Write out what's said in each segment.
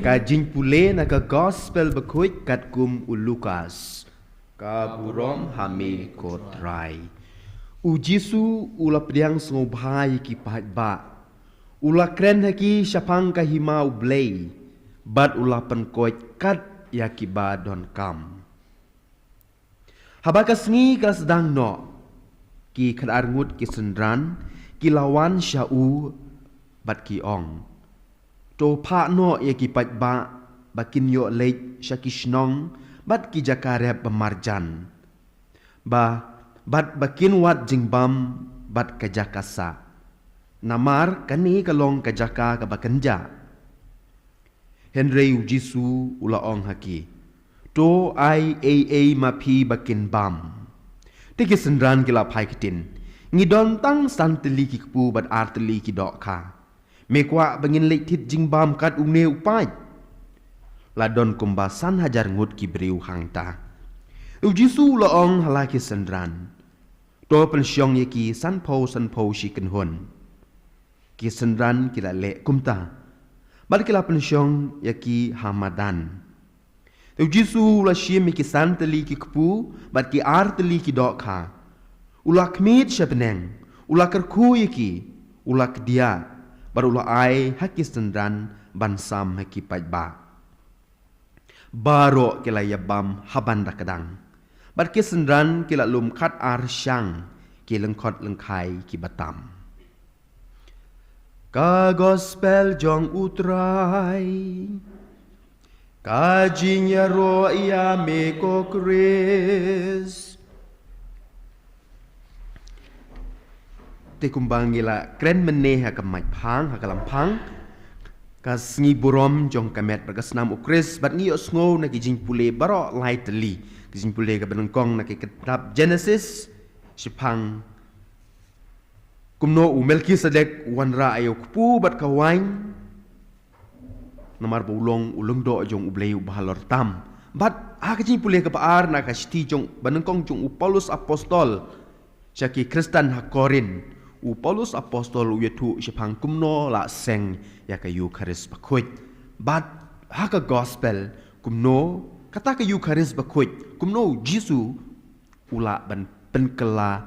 Kajing pule na ka gospel bakuit kat kum ulukas. Ka burom hame kotrai. U Jisu ula priang sngobhai ki pahat ba. Ula kren haki syapang ka himau blei. Bat ula penkoit kat ya ki ba don kam. Habaka sngi ka sedang no. Ki kadar ngut ki sendran. Ki lawan syau bat ki ong. To pa no ye ki pat ba bakin yo lek syakishnong bat ki jakarep pemarjan bat bakin wat jingbam bat ka jakasa namar kani kalong ka jaka ka bakanja Henry Jisu ula ong haki to ai mapi bakin bam tiki sendran kila pai kitin ngidon tang santeli ki kpu bat arteli ki dok ka Mekwa bangin lek tit jingbam kat ungne upai. Ladon kumbasan hajar ngut ki beriu hangta. Ujisu laong halaki sendran. To pensyong ye ki san po shiken hon. Ki sendran kila lek kumta. Bal kila pensyong ye ki hamadan. Ujisu la shim ki san teli ki kpu bat ki ar teli ki dok ka. Ulak mit syabneng. Ulak kerku ye ki. Ulak dia. Barulah ai haki sendran bansam haki pajba. Baro kila yabam haban rakadang. Bar ki sendran kila lum kat arsyang ki lengkot lengkai ki batam. Ka gospel jong utrai. Ka jinya ro ia meko kris. Kumbang gila kren meneh ha kamai phang ha kalampang ka sngi burom jong kamet berkasnam ukris bat ngi osngo na ki jing pule baro lightly ki jing pule ka benengkong na ki kitab Genesis sipang kumno umelki sedek wanra ayo kupu bat kawain namar bulong ulung do jong ublei bahalor tam bat ha ki jing pule ka paar na ka sti jong benengkong jong Paulus apostol syaki Kristen ha Korin Paulus apostol uyetu syapang kumno la seng ya ka Eucharis bakuit. But haka gospel kumno kata ka Eucharis bakuit. Kumno Jisu ula ban penkela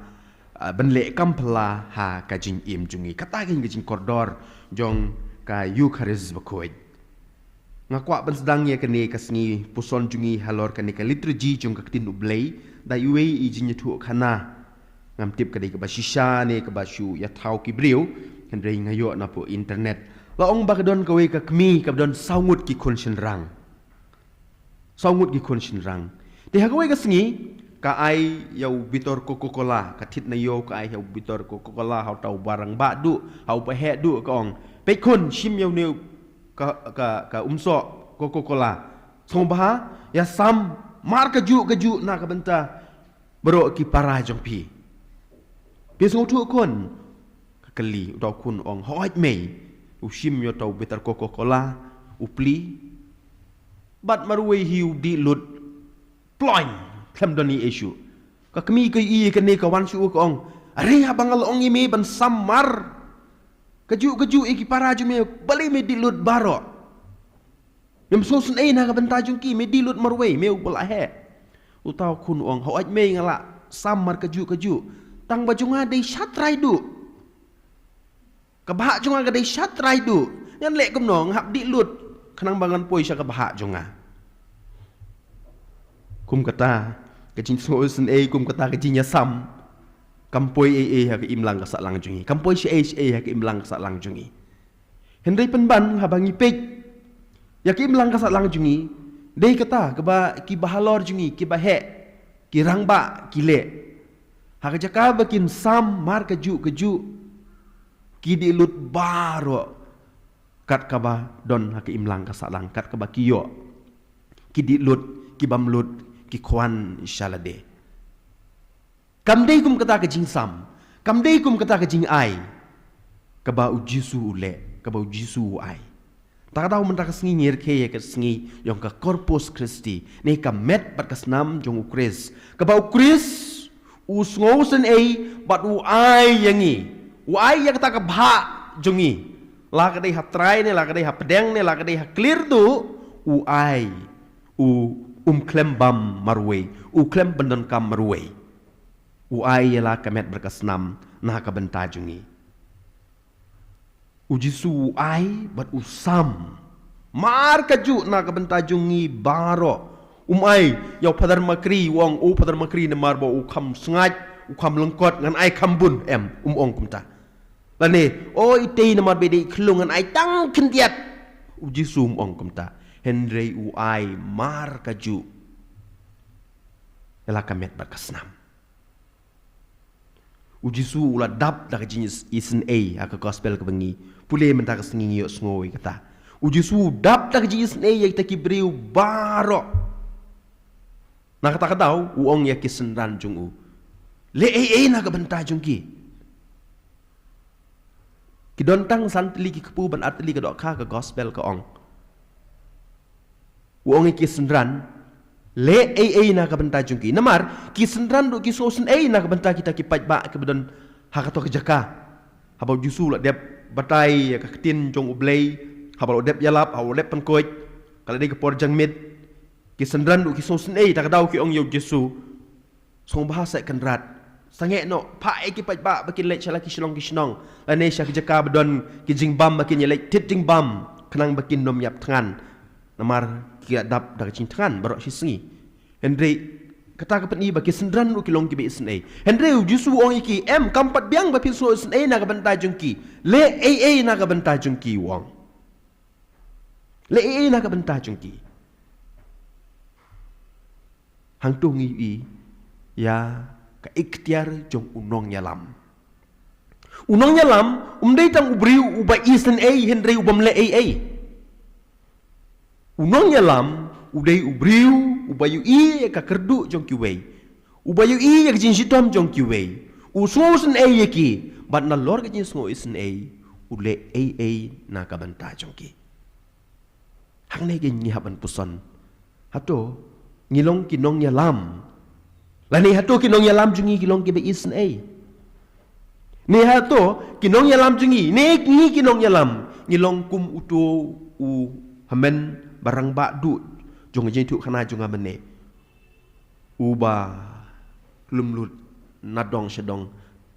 ban le kampela ha ka jing im jungi. Kata ka jing kordor jong ka Eucharis bakuit. Ngakwa ban sedang ya kene kasngi puson jungi halor kene ka liturgi jong ka tin ublei da yue I jing tu kana ngam tip kadai ke basisha ne ke basu ya thau ki briu hendrei ngayo na po internet la ong bakdon kawe ka kmi ka don saungut ki khun shin rang de ha kawe ka sngi ka ai yau bitor Coca-Cola ka thit na yo ka ai yau bitor Coca-Cola hau tau barang ba du hau pa he du ka ong pe khun shim yau ne ka umso Coca-Cola song ba ya sam mar ka ju na ka benta bro ki para jong pi Biasa tu kon kali utau kun ong hoit mei usim yo tau betar Coca-Cola upli bat marwe hiu di lut ploin klem doni isu ka kami ka I kene ka wan su ko ong are ha bangal ong ime ban samar kaju iki para ju me bali me di lut baro yam so sun na ka benta jung ki me di lut marwe me bala he utau kun ong hoit mei ngala samar kaju tang bajunga dei syatrai du kabah junga ga dei syatrai du yan lek kumno ngap di lut kanang bangan poi sya kabah junga kum kata kajing sosen kum kata kajing sam kampoi ha ka imlang ka salang jungi kampoi sya ha ka imlang ka salang jungi hendai penban habangi pek ya ka imlang ka salang jungi dei kata kaba ki bahalor jungi ki bahe ki rangba ki le Haka jaka bakin sam mar kaju kidi lut baro kat kaba don haka imlang kasalang kat kaba kiyo kidi lut kibam lut ki kwan inshalade kamdei kum kata ka jing sam kamdei kum kata ka jing ai kaba ujisu ule kaba ujisu ai tak tahu mentak sengi ngir ke ya sengi yang ka Corpus Christi ne ka met bat kasnam jong ukris kaba ukris usngosen bat u ai yangi u ai ya kata ka bha jongi la ka dei ha try ne la ka dei ha pedeng ne la ka dei ha clear tu u ai u klem bam marwe u klem bendan kam marwe u ai la kamet berkasnam na ka benta jungi u jisu u ai bat u sam mar kaju na ka benta jungi baro ai yau padar makri wong u padar makri ne mar bo u kham sngai u kham lengkot ngan ai kham bun em ong kumta la ne o ite ne mar be de klung ngan ai tang khendiat u jisu ong kumta Henry u ai mar kaju ela kamet berkasnam u jisu ula dap da jenis isen a ka gospel ka bengi pule menta ka sengi yo ngoi kata u jisu dap da jenis a yak ta kibriu baro na kata kadau u ong ya kisenran jung u le na ka benta jung ki don tang santli ki kepu ban atli ka dok ka gospel ka ong u ong ki senran le na ka benta jung ki namar ki senran do ki sosen na ka benta kita ki pajba ke bedon ha ka to ke jaka habau jusu la dep batai ka tin jong ublei habau dep yalap habau dep pankoj kala de ke por jang mit ki senran do ki sosen ta ka dau ki ong yo jesu song bahasa kan rat sange no pa ki pajba bakin le chala ki shlong ki shnong la ne sha ki jaka bedon ki jing bam bakin ye le tit jing bam kenang bakin nom yap tangan namar kia dap dak cing tangan barok si sengi Henry kata ka petni bagi sendran u kilong ki be isen a Henry jusu ong iki kampat biang ba piso isen a na ka benta jungki le na ka benta jungki wong le na ka benta jungki hang tu ngi ya ka ikhtiar jong unong yalam umdei tang ubri u ba isen a Henry ubam le unong yalam udai ubriu ubayu ka kerdu jong kiwei ubayu ka jin sitom jong kiwei usosen ki bat na lor ka jin sngo isen ule na ka banta jong ki hang ne ge ni haban puson hato ngilong kinong yalam lani hato kinong yalam jungi kilong ki be isen ni hato kinong yalam jungi ne ngi kinong yalam ngilong kum uto u hamen barang bakdu jong jeng tu khana jong amene uba lumlut nadong sedong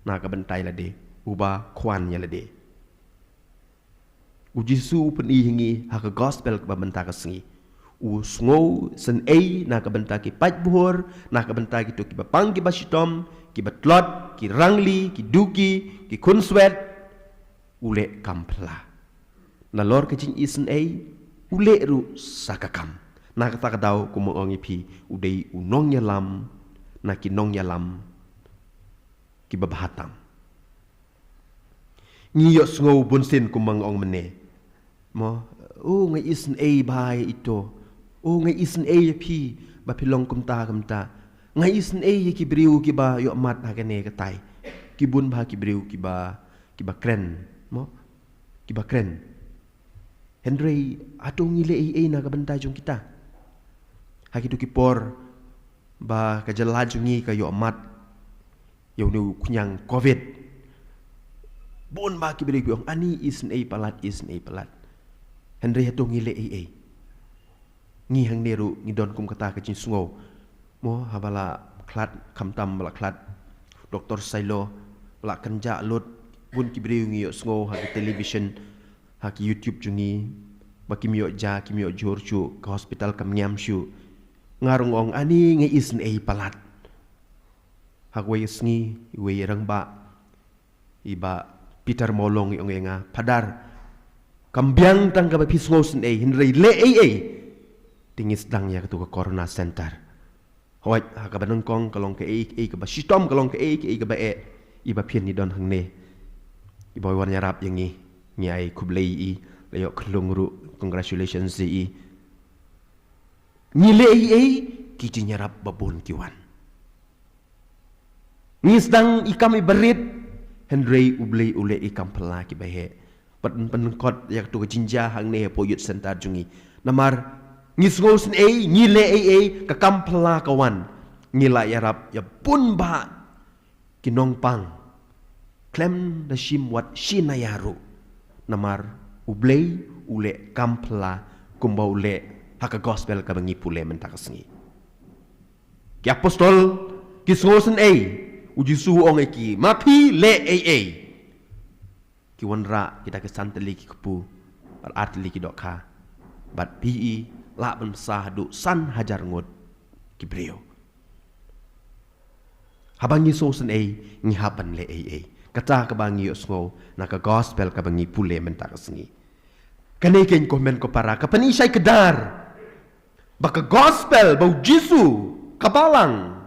na ka bentai la de uba khwan ya la de u jisu pen hingi ha ka gospel ka benta ka sengi u sngo sen na ka benta ki paj buhor na ka benta ki to ki bapang ki basitom ki batlot ki rangli ki duki ki kunswet ule kampla na lor ka jing isen ule ru sakakam na kata kadau kumo ongi pi udei unong yalam na kinong yalam ki babahatam ngiyo sngo bunsin kumang ong mene mo ngai isen bai ito ngai isen pi ba pilong kumta ngai isen ki briu ki ba yo mat ha kene katai ki bun ba ki briu ki ba kren mo ki ba kren Henry atong ngile na ka benta jong kita hakitu kipor ba ka jala jungi ka yo amat yo nu kunyang covid bon ba ki beli yong ani isen palat Henry atong ngile ngi hang neru ngi don kum kata ka jin sungo mo habala klat kamtam bala klat Dr. Sailo bala kanja lot bun ki beli ngi yo sungo ha television haki YouTube jungi baki mio jorchu ke hospital kam nyam shu ngarung ong ani nge isen palat hakwe sngi we rangba iba Peter Molong ong nga padar kambyang tang ka pisngo sen Henry le tingis dang ya ka corona center hoy ha ka banong kong kalong ke ka ba sitom kalong ke ka ba iba pien ni don hang ne iboy wan yarap yang nyai kublei layo klungru congratulations nyile kiti nyarap babon kiwan ngisdang ikam berit Henry ublei ule ikam pela ki bahe penengkot yak tu jinja hang ne poyut sentar jungi namar ngisngos nyile ka kam pela kawan ngila yarap ya pun ba kinong pang klem na shim wat shinayaru namar ublei ule kampla kumba ule haka gospel ka bangi pule mentakasngi ki apostol ki sosen uji su ong ki mapi le ki wanra kita ke santeli ki kepu artli ki dokha bat pi la ban sah du san hajar ngot ki brio habangi sosen ngi haban le kata ka bangi osngo na ka gospel ka bangi pule mentakasngi kane ken komen ko para kapani sai kedar baka gospel bau Jisu kabalang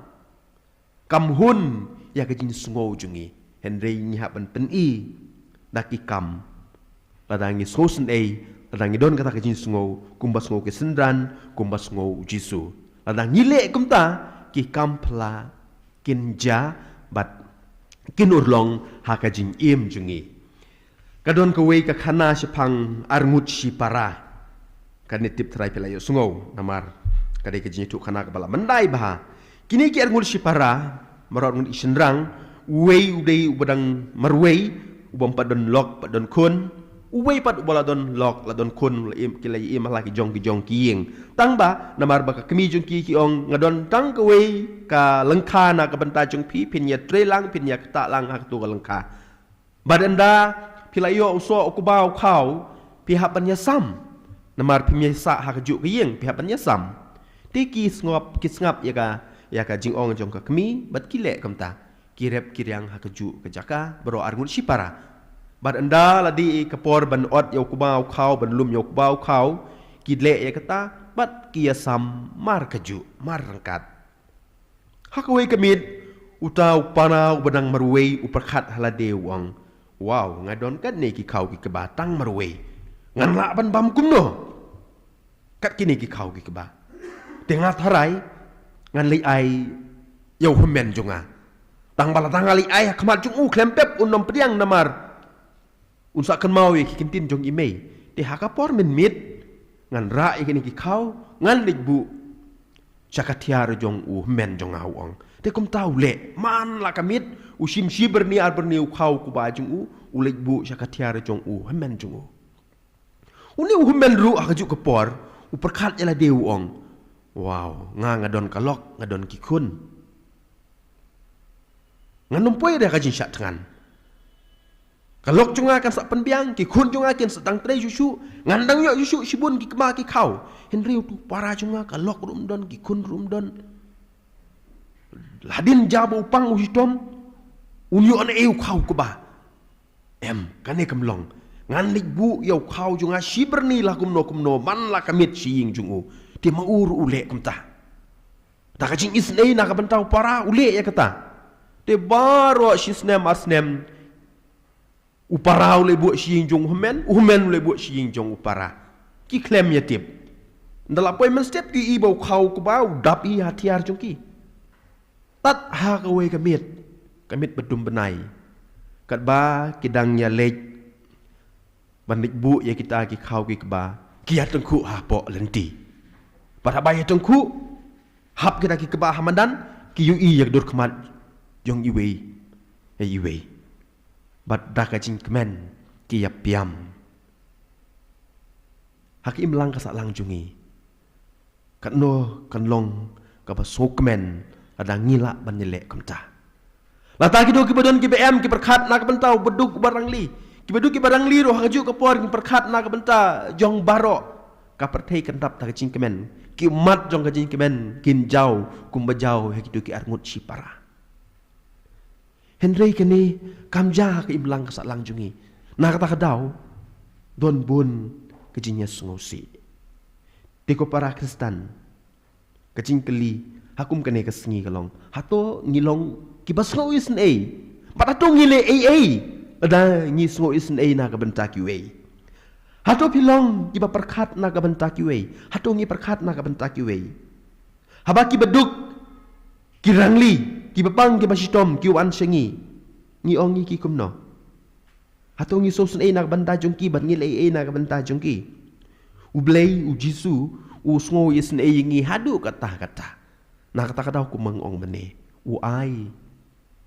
kamhun ya ka jin sngo jungi henry ni haban peni daki kam ladangi sosen ladangi don kata ka jin sngo kumbas ngo ke sendran kumbas ngo Jisu ladangi le kumta ki kampla kinja bat kinurlong hakajin im jungi kadon ka wei ka khana sepang arngut si para kanitip trai pelayo sungo namar kadai ka jintu khana ka bala mandai bah kini ki arngut si para marot ngut isenrang wei udai ubadang marwei ubam padon lok padon kun uwei pat ubala don lok la don kun im kilai im laki jong kiying tang ba namar ba ka kemi jong ki ong ngadon tang ka wei ka lengka na ka banta jong pi pinya trelang pinya ta lang hak tu ka lengka badanda pilayo uso ukubau kau pihak banya sam namar pinya sa hak ju kiying pihak banya sam tiki ngop kisngap ya ka jing ong jong ka kemi bat kile kamta kirep kiryang hak ju ke jaka bro arngut sipara bad anda ladi kapor ban ot yo kubau kau ban lum yo kubau kau kidle ya kata bat kia sam mar kaju mar rangkat hakawai kamit utau panau badang marwei uperkhat halade wang wow ngadon kat ne ki kau ki kebatang marwei ngan la ban bam kumno kat kini ki kau ki keba tengah tharai ngan li ai yo hemen jonga tang bala tang ali ai khamat jung klempep unom priang namar unsa kan mau ki kintin jong imei te hakapor men mit ngan ra ikini ki kau ngan likbu chakatiar jong men jong awang te kum tau le man la kamit usim siber ni ar berni kau ku ba jong likbu chakatiar jong men jong uni men ru akaju kapor uperkhat yala deu ong wow ngadon kalok ngadon ki kun nganum poe dah kajin syak tengan kalok junga kan sak penbiang ki kun junga ken sedang tre yusu ngandang yo yusu sibun ki kema ki kau henry tu para junga kalok rumdon ki kun rumdon ladin jabo upang usitom unyu an eu kau ku ba kane kamlong ngan likbu yo kau junga siberni lah kumno man la kamit siying jungu ti maur ule kumta ta kajing isnei na ka bantau para ule ya kata te baro sisnem asnem upara ule buat siying jong humen ule buat siying jong upara ki klem ya tip ndala poi men step ki ibau khau ku bau dap i hatiar jong ki tat ha ka we kamit bedum benai kat ba kidang ya lej bandik bu ya kita ki khau ki ba ki ya tengku ha po lenti pada ba ya tengku hap kita ki ba hamadan ki yu i yak dur khamat jong iwe bat dak jing kemen ki yap piam hakim lang ka sa lang jungi kan no kan long ka ba so kemen ada ngila ban nyele kamta la ta ki do ki badon ki bm ki perkhat na ka bentau beduk barang li ki beduk ki barang li ro haju ka por ki perkhat na ka benta jong baro ka perthei kan tap ta jing kemen ki mat jong ka jing kemen kin jau kum ba jau he ki do ki arngut si para Henry kini kamja ke imlang ke lang jungi. Nak kata kedau don bun kejinya sungosi. Tiko para Kristen kejing keli hakum kene kesengi kalong. Hato ngilong kibas ngo isen Patato ngile ada ngi sungo isen na ka bentak yu Hato pilong kiba perkat na ka bentak yu Hato ngi perkat na ka bentak yu Habaki beduk kirangli ki bapang ki basitom ki wan sengi ngi ongi ki kumno hato ngi sosun nak banta jongki bat ngi lei nak banta jongki ublei u Jisu u sngo isn ngi hadu kata na kata ku mangong bene u ai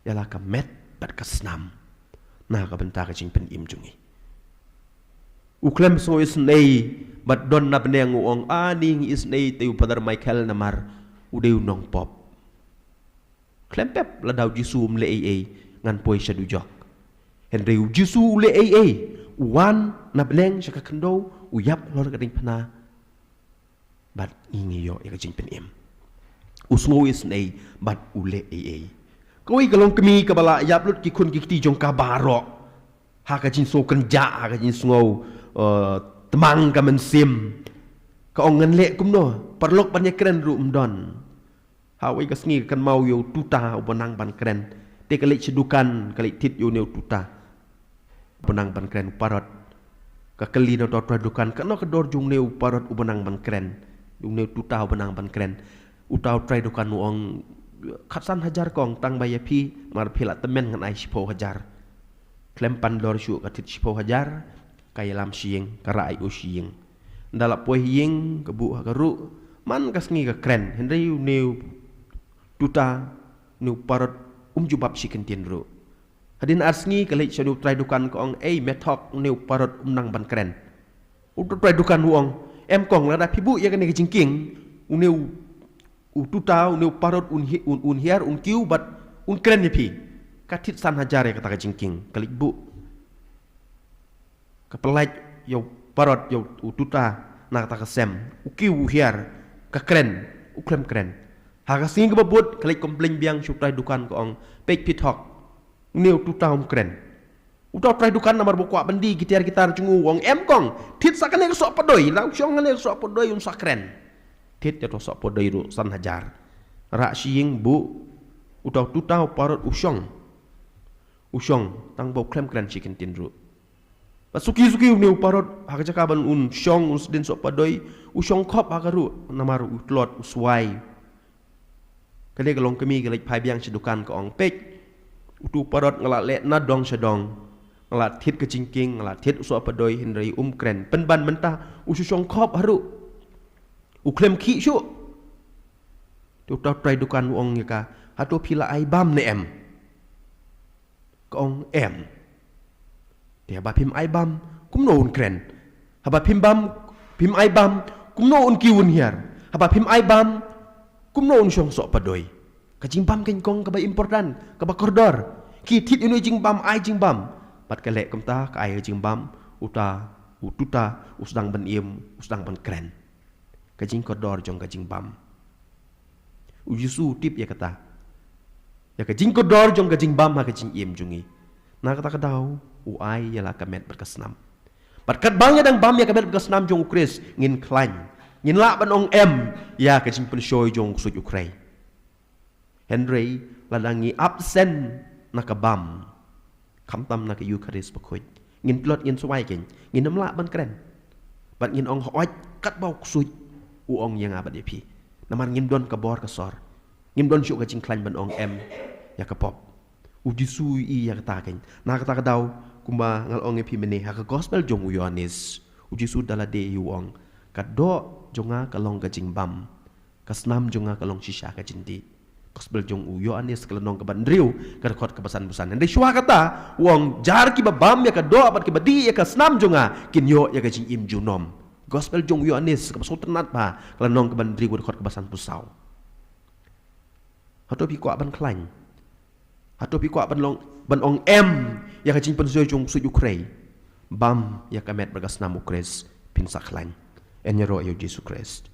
yala ka met bat kasnam na ka banta ka jing pen im jongi Uklem so isnei bat don na beneng uong aning isnei teu padar Michael namar udeu nong pop. Klempep ladau Jisu mle ei ngan poi syadujok. Henry Jisu le ei uwan na beneng syaka kendo uyap lor kading pana. Bat ingi yo ya kajing penim. Usngo isnei bat ule ei. Koi kalong kemi kabala yap lut ki kun ki ti jong kabaro. Ha kajing so kenja ha kajing sngo temang ka mensim ka ongan le kumno perlok banyak keren ru umdon hawai ka sngi kan mau yo tuta ubanang ban keren te kali cedukan kali tit yo neu tuta ubanang ban keren parot ka kali no dot dukan kan no kedor jung neu parot ubanang ban keren jung neu tuta ubanang ban keren utau try dukan uong khatsan hajar kong tang bayapi mar phila temen ngan ai sipo hajar klempan dor syu ka tit sipo hajar kaya lam sieng karai o sieng ndalap poe hieng kebu hakaru man kasngi ka kren henry neu tuta neu parot jubab siken tienro hadin arsngi kali chadu try dukan ko ong methok neu parot nang ban kren utu try dukan uong kong lada pibu ya kene jingking neu tuta neu parot un hiar kiu bat kren pi katit san hajare kata jingking kali bu kapelaj yo parot yo ututa nak ta kasem ukiu hiar ka kren ukrem kren ha ka sing ka babut kalik komplain biang suprai dukan ko ong pek pithok neu tuta kren uta trai dukan namar bokwa bandi gitar cungu wong kong tit sakane sok padoi lau syong ngane sok padoi un sakren tit ya sok padoi ru san hajar ra siing bu uta tuta parot usyong tang bo klem kren chicken tinru suki ni uparot hakajakaban un syong un sedin sok padoi usyong kop hakaru namar utlot uswai kale kalong kemi kale pai biang sedukan ko ong pek utu parot ngalak le na dong sedong ngalak tit ke jingking ngalak tit sok padoi henry kren penban mentah usyong kop haru uklem ki syu tu ta trai dukan ong yaka hatu pila ai bam ne ko ong dia bapim aibam kumno un kren haba pim aibam kumno un kiun hiar haba pim aibam kumno un syong sok padoi kajing bam ken kong kaba important kaba kordor ki tit inu jing bam ai jing bam pat kale kamta ka ai jing bam ututa usdang ban usdang ban kren kajing kordor jong kajing bam ujisu tip ya kata ya kajing kordor jong kajing bam ha kajing jungi na kata kadau uai yalah kamet berkesenam. Berkat bangnya dan bam ya kamet berkesenam jong Ukris ngin klan. Ngin lak ban ong ya kajing penshoy jong sut Ukrai. Henry ladangi absen nakabam. Kamtam nak Eucharis bakoi. Ngin plot ngin suwai ken. Ngin namlak ban keren. Bat ngin ong hoaj kat bau sut uong yang abad pi. Namar ngin don kabor kasor. Ngin don syuk kajing klan ban ong ya kapop. Ujisu ya kataken. Na kata kadau kumba ngal ong epi mene ha gospel jong Yohanes ujisu dalade yuong kado jonga kalong kajing bam kasnam jonga kalong shisha kajindi gospel jong Yohanes kalanong kabandriu kadakot kabasan busan ndai shwa kata wong jar ki babam ya kado abat ki badi ya kasnam jonga kinyo ya kajing junom gospel jong Yohanes kabasotenat pa kalanong kabandriu kadakot kabasan pusau hato pi ko aban klan hato pi ko aban long ban ong ya kajing pensoy jong su Ukraine bam ya kamet bergas namu Kris pinsaklan enyero yo Yesus Christ